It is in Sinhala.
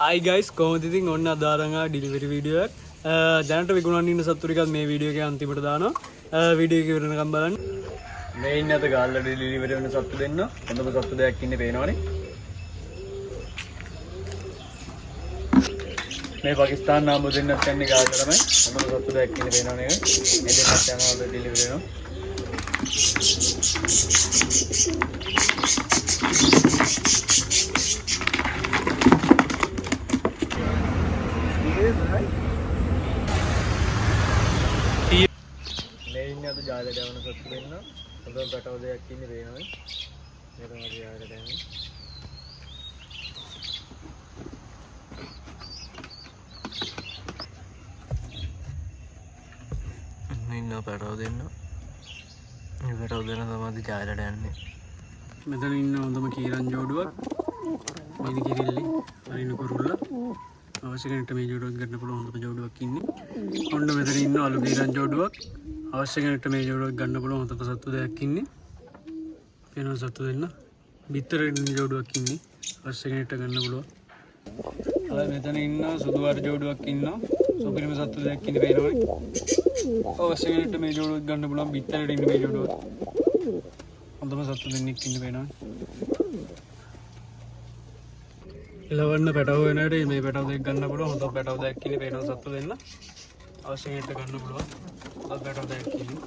Hi guys, කොහොමද ඉතින් ඔන්න අද ආරං ආ ඩිලිවරි වීඩියෝ එකක්. දැනට විකුණන්න ඉන්න සත්තු ටිකක් මේ වීඩියෝ එකේ අන්තිමට දානවා. වීඩියෝ එක ඉවරනකම් බලන්න. මේ ඉන්න අද ගාල්ල ඩිලිවරි වෙන සත්තු දෙන්න. හොඳම සත්තු දෙයක් ඉන්නේ පේනවනේ. මේ පාකිස්තාන නාම දෙන්නත් යන්නේ ගාල්ල තමයි. හොඳම සත්තු දෙයක් ඉන්නේ පේනවනේ. මේ දෙන්නත් යනවා ඩිලිවරි වෙනවා. මේ ඉන්නේ අද ජාලයට යවන සත්තු දෙන්න. හොඳම පැටව දෙයක් ඉන්නේ පේනවනේ. මේ තමයි ජාලයට යන්නේ. ඉන්න පැටව දෙන්න. මේ පැටව දෙන්න තමයි ජාලයට යන්නේ. මෙතන ඉන්න හොඳම කීරන් ජෝඩුවක්. මිනි කිරිල්ලි, අරින කුරුල්ල. අවශ්‍ය කෙනෙක්ට මේ ජෝඩුවක් ගන්න පුළුවන් හොඳම ජෝඩුවක් ඉන්නේ. ඔන්න මෙතන ඉන්න අලු කීරන් ජෝඩුවක්. අවශ්‍ය කෙනෙක්ට මේ ජෝඩුවක් ගන්න පුළුවන් හොඳම සත්තු දෙයක් ඉන්නේ. වෙනම සත්තු දෙන්න. බිත්තර ඉන්න ජෝඩුවක් ඉන්නේ. අවශ්‍ය කෙනෙක්ට ගන්න පුළුවන්. අර මෙතන ඉන්න සුදු වර්ණ ජෝඩුවක් ඉන්නවා. සුපිරිම සත්තු දෙයක් ඉන්නේ පේනවනේ. අවශ්‍ය කෙනෙක්ට මේ ජෝඩුවක් ගන්න පුළුවන් බිත්තරට ඉන්න මේ ජෝඩුවක්. හොඳම සත්තු දෙන්නෙක් ඉන්නේ පේනවනේ. ලවන්න පැටව වෙනට මේ පැටව දෙයක් ගන්න පුළුවන් හොඳ පැටව දෙයක් ඉන්නේ පේනවා සත්තු දෙන්න. අවශ්‍ය කෙනෙක්ට ගන්න පුළුවන් හොඳ පැටව දෙයක් ඉන්නේ.